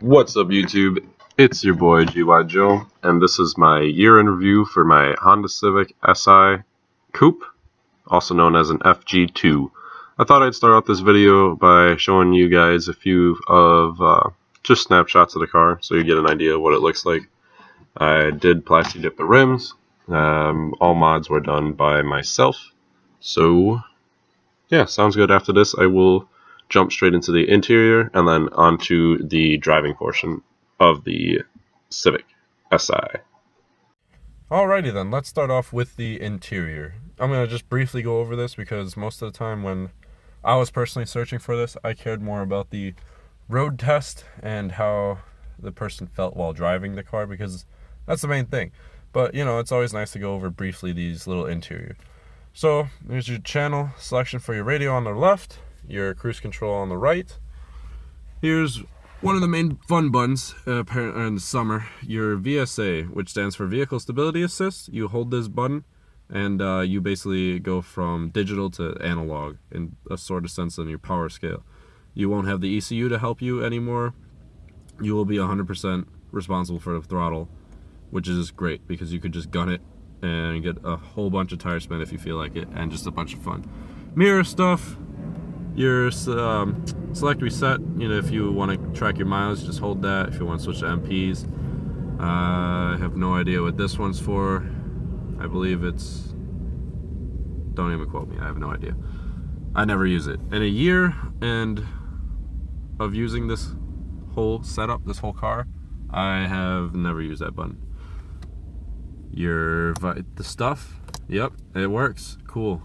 What's up, YouTube? It's your boy GY Joe, and this is my year in review for my Honda Civic Si Coupe, also known as an FG2. I thought I'd start out this video by showing you guys a few of just snapshots of the car, so you get an idea of what it looks like. I did plastic dip the rims. All mods were done by myself. So, yeah, sounds good. After this, I will jump straight into the interior and then onto the driving portion of the Civic Si. Alrighty then, let's start off with the interior. I'm going to just briefly go over this because most of the time when I was personally searching for this, I cared more about the road test and how the person felt while driving the car, because that's the main thing. But, you know, it's always nice to go over briefly these little interior. So, there's your channel selection for your radio on the left, your cruise control on the right. Here's one of the main fun buttons apparently in the summer, your VSA, which stands for Vehicle Stability Assist. You hold this button and you basically go from digital to analog in a sort of sense on your power scale. You won't have the ECU to help you anymore. You will be 100% responsible for the throttle, which is great because you could just gun it and get a whole bunch of tire spin if you feel like it, and just a bunch of fun. Mirror stuff. Your select reset, you know, if you want to track your miles, just hold that. If you want to switch to MPs, I have no idea what this one's for. I believe it's, don't even quote me, I have no idea. I never use it. In a year and of using this whole setup, this whole car, I have never used that button. The stuff, yep, it works, cool.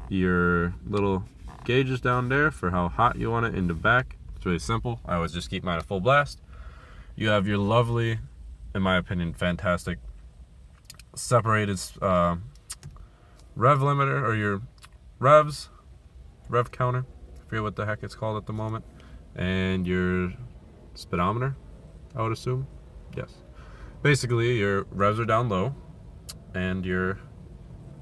Your little gauges down there for how hot you want it in the back. It's really simple. I always just keep mine at full blast. You have your lovely, in my opinion, fantastic separated rev limiter, or your rev counter. I forget what the heck it's called at the moment. And your speedometer, I would assume. Yes. Basically, your revs are down low and your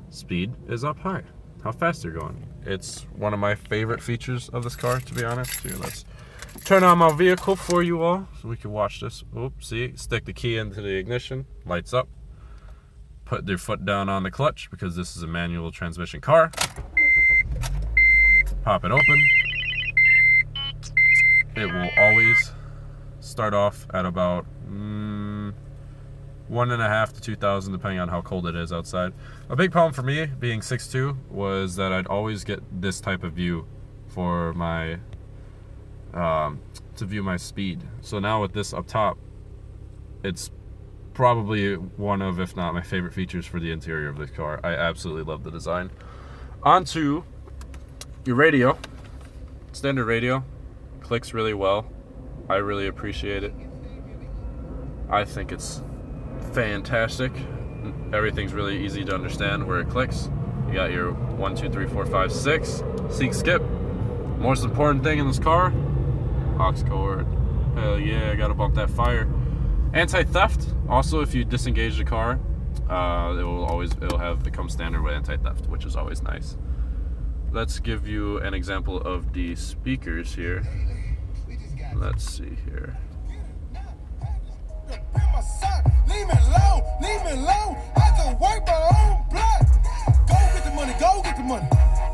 speed is up high. How fast you're going. It's one of my favorite features of this car, to be honest. Here, let's turn on my vehicle for you all so we can watch this. Oops, see, stick the key into the ignition, lights up. Put your foot down on the clutch because this is a manual transmission car. Pop it open. It will always start off at about 1.5 to 2,000, depending on how cold it is outside. A big problem for me, being 6'2", was that I'd always get this type of view for my to view my speed. So now with this up top, it's probably one of, if not my favorite features for the interior of this car. I absolutely love the design. Onto your radio. Standard radio, clicks really well. I really appreciate it. I think it's fantastic. Everything's really easy to understand where it clicks. You got your 1, 2, 3, 4, 5, 6 seek skip. Most important thing in this car, aux cord. Hell yeah, I gotta bump that fire. Anti-theft. Also, if you disengage the car, it comes standard with anti-theft, which is always nice. Let's give you an example of the speakers here. Let's see here. Leave me alone, I can work my own block. Go get the money, go get the money.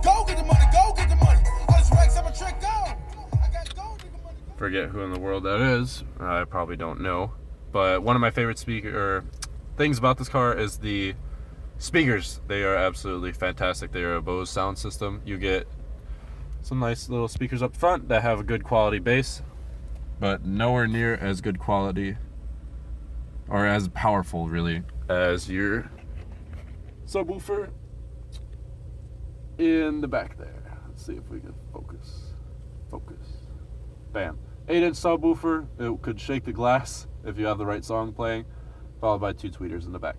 Go get the money, go get the money. All this racks, I'm a trick dog. I got go get the money. Forget who in the world that is. I probably don't know. But one of my favorite things about this car is the speakers. They are absolutely fantastic. They are a Bose sound system. You get some nice little speakers up front that have a good quality bass, but nowhere near as good quality or as powerful, really, as your subwoofer in the back there. Let's see if we can focus. Bam. 8-inch subwoofer. It could shake the glass if you have the right song playing, followed by 2 tweeters in the back.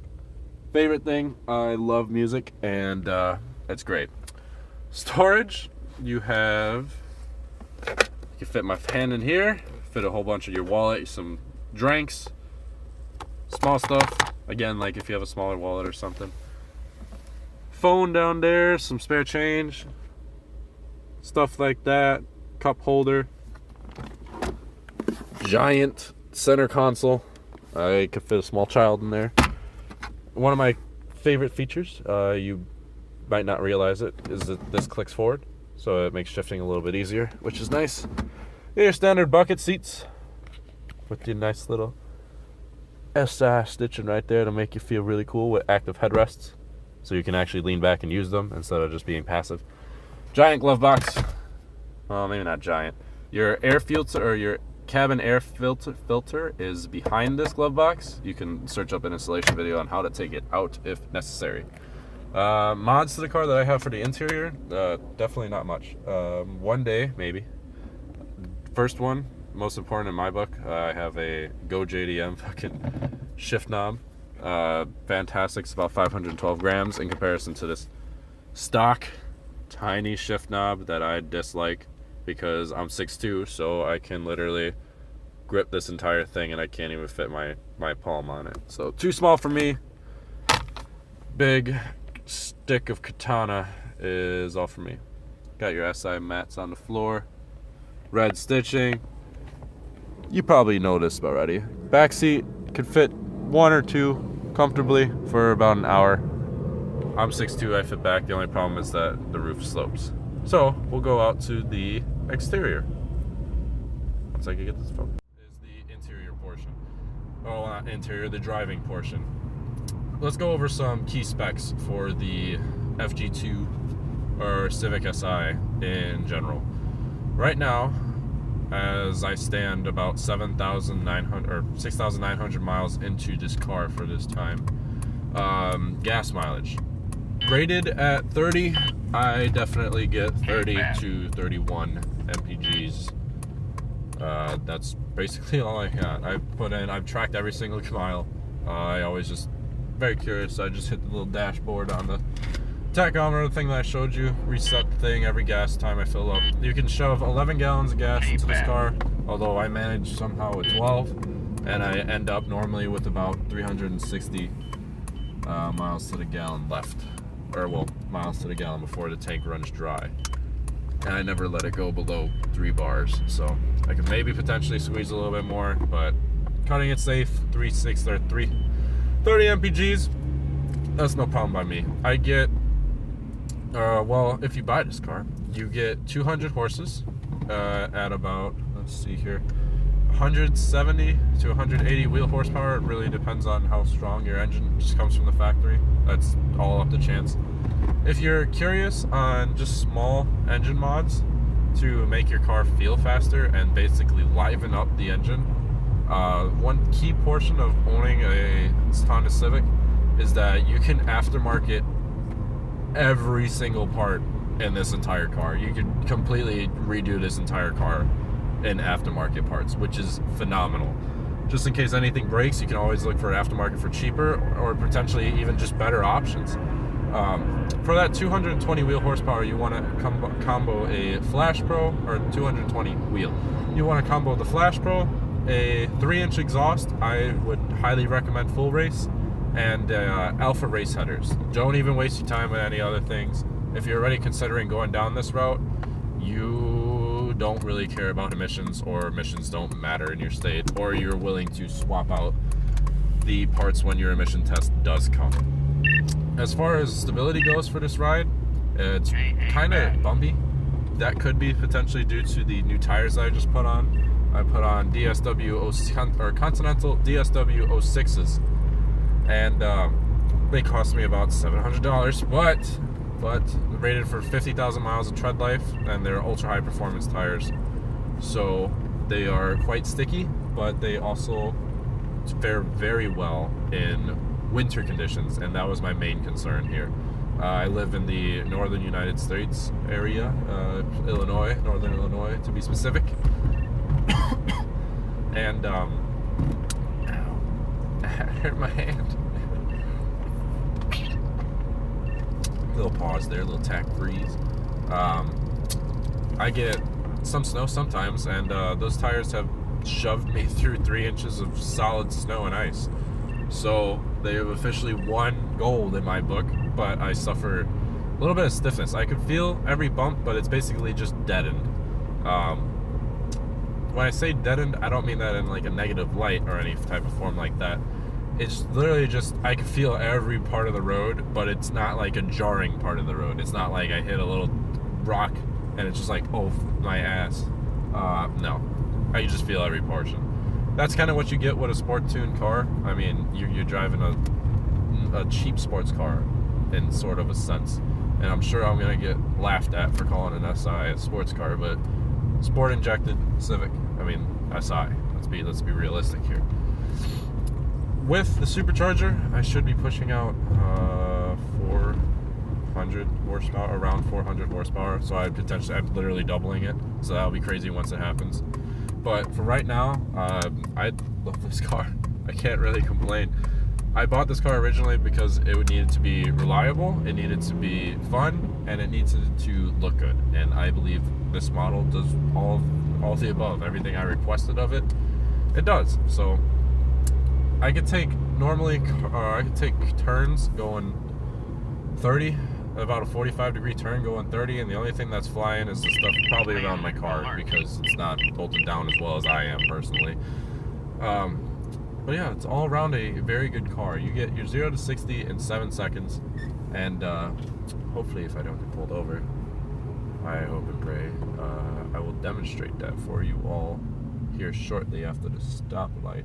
Favorite thing, I love music, and it's great. Storage, you can fit my hand in here, fit a whole bunch of your wallet, some drinks, small stuff, again, like if you have a smaller wallet or something. Phone down there, some spare change, stuff like that, cup holder, giant center console. I could fit a small child in there. One of my favorite features, you might not realize it, is that this clicks forward, so it makes shifting a little bit easier, which is nice. Your standard bucket seats with your nice little SI stitching right there to make you feel really cool with active headrests, so you can actually lean back and use them instead of just being passive. Giant glove box. Well, maybe not giant. Your air filter, or your cabin air filter is behind this glove box. You can search up an installation video on how to take it out if necessary. Mods to the car that I have for the interior, definitely not much. One day, maybe. First one, most important in my book, I have a Go JDM fucking shift knob. Fantastic. It's about 512 grams in comparison to this stock tiny shift knob that I dislike, because I'm 6'2", so I can literally grip this entire thing and I can't even fit my palm on it. So too small for me. Big stick of katana is all for me. Got your SI mats on the floor. Red stitching. You probably noticed already. Back seat could fit one or two comfortably for about an hour. I'm 6'2", I fit back. The only problem is that the roof slopes. So we'll go out to the exterior. Once I can get this phone. Is the interior portion. Oh, not interior, the driving portion. Let's go over some key specs for the FG2 or Civic SI in general. Right now, as I stand about 7,900 or 6,900 miles into this car for this time, gas mileage. Rated at 30, I definitely get 30 to 31 mpgs. That's basically all I got. I've tracked every single mile. I always just very curious. I just hit the little dashboard on the tachometer thing that I showed you. Reset the thing every gas time I fill up. You can shove 11 gallons of gas into this car, although I manage somehow with 12, and I end up normally with about 360 miles to the gallon left. Or, well, miles to the gallon before the tank runs dry. And I never let it go below 3 bars, so I could maybe potentially squeeze a little bit more, but cutting it safe, 30 mpgs, that's no problem by me. I get, well, if you buy this car, you get 200 horses at about, let's see here, 170 to 180 wheel horsepower. It really depends on how strong your engine just comes from the factory. That's all up to chance. If you're curious on just small engine mods to make your car feel faster and basically liven up the engine, one key portion of owning a Honda Civic is that you can aftermarket every single part in this entire car. You could completely redo this entire car in aftermarket parts, which is phenomenal. Just in case anything breaks, you can always look for aftermarket for cheaper or potentially even just better options. For that 220 wheel horsepower, you want to combo a Flash Pro, or 220 wheel. You want to combo the Flash Pro, a 3-inch exhaust. I would highly recommend full race, and Alpha race headers. Don't even waste your time with any other things. If you're already considering going down this route, you don't really care about emissions, or emissions don't matter in your state, or you're willing to swap out the parts when your emission test does come. As far as stability goes for this ride, it's kind of bumpy. That could be potentially due to the new tires I just put on. I put on Continental DSW 06s, and they cost me about $700, but rated for 50,000 miles of tread life, and they're ultra high performance tires, so they are quite sticky, but they also fare very well in winter conditions, and that was my main concern here. I live in the northern United States area, northern Illinois to be specific. And ow, that hurt my hand. Little pause there, little tack breeze. I get some snow sometimes, and those tires have shoved me through 3 inches of solid snow and ice. So they have officially won gold in my book, but I suffer a little bit of stiffness. I can feel every bump, but it's basically just deadened. when I say deadened, I don't mean that in like a negative light or any type of form like that. It's literally just, I can feel every part of the road, but it's not like a jarring part of the road. It's not like I hit a little rock and it's just like, oh, my ass. No. I just feel every portion. That's kind of what you get with a sport-tuned car. I mean, you're driving a cheap sports car in sort of a sense. And I'm sure I'm going to get laughed at for calling an SI a sports car, but sport-injected Civic. I mean, SI. Let's be realistic here. With the supercharger, I should be pushing out 400 horsepower, around 400 horsepower. So I'm literally doubling it. So that'll be crazy once it happens. But for right now, I love this car. I can't really complain. I bought this car originally because it needed to be reliable, it needed to be fun, and it needed to look good. And I believe this model does all of the above. Everything I requested of it, it does. So I could take turns going 30, about a 45-degree turn going 30, and the only thing that's flying is the stuff probably around my car because it's not bolted down as well as I am personally. But yeah, it's all around a very good car. You get your 0 to 60 in 7 seconds, and hopefully if I don't get pulled over, I hope and pray, I will demonstrate that for you all here shortly after the stoplight.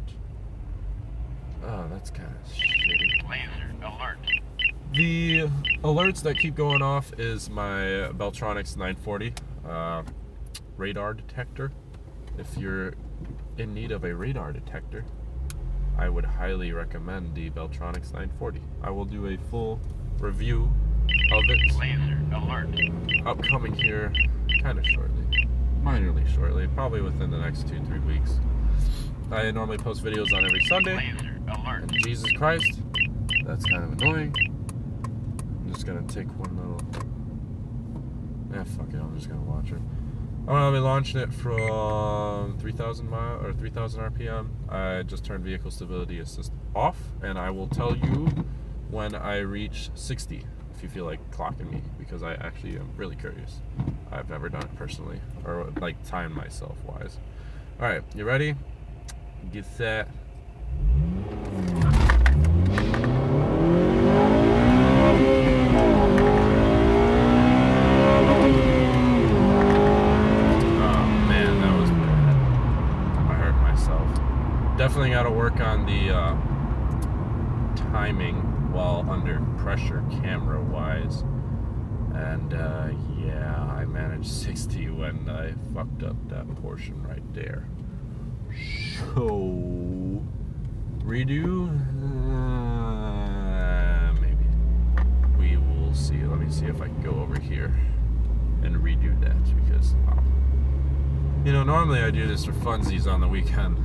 Oh, that's kind of shitty. Laser alert. The alerts that keep going off is my Beltronics 940 radar detector. If you're in need of a radar detector, I would highly recommend the Beltronics 940. I will do a full review of it. Laser alert. Upcoming here kind of shortly. Minorly shortly. Probably within the next 2-3 weeks. I normally post videos on every Sunday. Laser alert. And Jesus Christ, that's kind of annoying. I'm just gonna take one little... fuck it, I'm just gonna launch it. I'm gonna be launching it from 3,000 mile or 3,000 RPM. I just turned vehicle stability assist off, and I will tell you when I reach 60 if you feel like clocking me, because I actually am really curious. I've never done it personally, or like timed myself wise. All right, you ready? Get set. Definitely got to work on the timing while under pressure camera wise, and yeah, I managed 60 when I fucked up that portion right there. So redo, maybe we will see. Let me see if I can go over here and redo that, because you know, normally I do this for funsies on the weekend.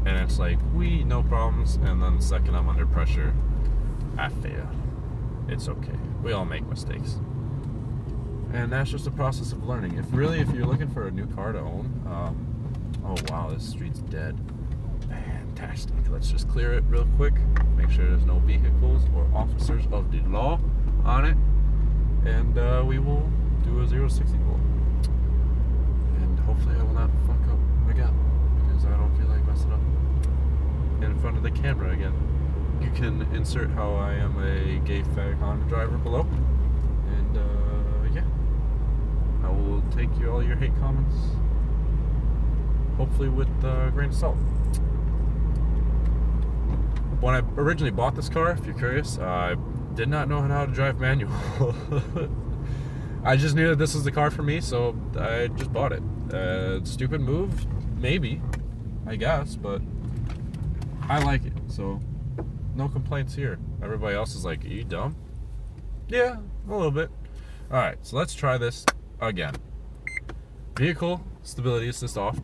And it's like, no problems. And then the second I'm under pressure, I fail. It's okay. We all make mistakes. And that's just a process of learning. If you're looking for a new car to own, oh wow, this street's dead. Fantastic. Let's just clear it real quick. Make sure there's no vehicles or officers of the law on it. And we will do a 0 to 60 pull. And hopefully I will not fuck up again, because I don't feel like messing up in front of the camera again. You can insert how I am a gay fag Honda driver below, and yeah, I will take all your hate comments, hopefully with a grain of salt. When I originally bought this car, if you're curious, I did not know how to drive manual. I just knew that this was the car for me, so I just bought it. Stupid move, maybe, I guess, but I like it, so no complaints here. Everybody else is like, are you dumb? Yeah, a little bit. Alright, so let's try this again. Vehicle stability assist off.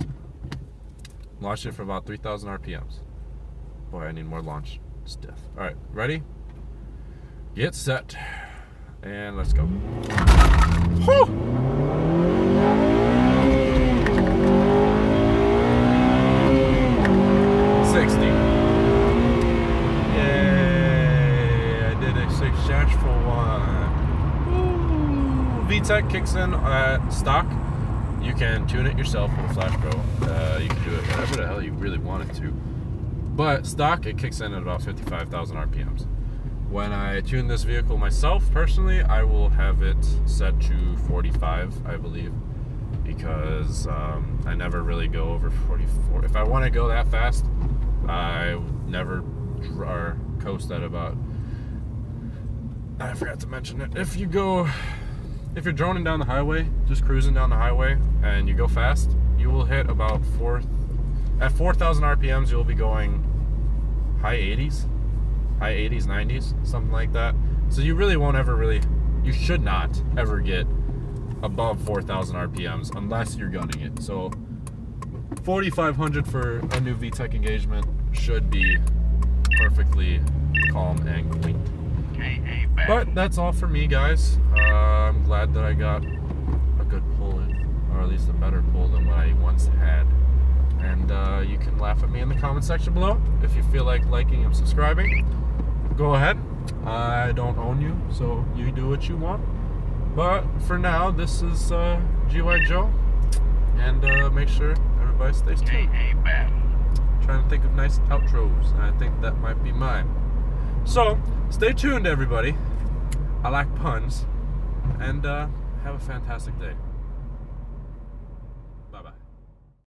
Launch it for about 3,000 RPMs. Boy, I need more launch stiff. Alright, ready? Get set. And let's go. Whew! VTEC kicks in at stock. you can tune it yourself with a Flash Pro. You can do it whatever the hell you really wanted to. But stock, it kicks in at about 55,000 RPMs. When I tune this vehicle myself, personally, I will have it set to 45, I believe, because I never really go over 44. If I want to go that fast, I never coast at about, I forgot to mention it, if you're droning down the highway, just cruising down the highway, and you go fast, you will hit about at 4,000 RPMs, you'll be going high 80s, 90s, something like that. So you really won't you should not ever get above 4,000 RPMs unless you're gunning it. So 4,500 for a new VTEC engagement should be perfectly calm and clean. But that's all for me, guys. I'm glad that I got a good pull in, or at least a better pull than what I once had. And you can laugh at me in the comment section below. If you feel like liking and subscribing, go ahead. I don't own you, so you do what you want. But for now, this is GY Joe, and make sure everybody stays tuned. Trying to think of nice outros, and I think that might be mine. So, stay tuned, everybody. I like puns, and have a fantastic day.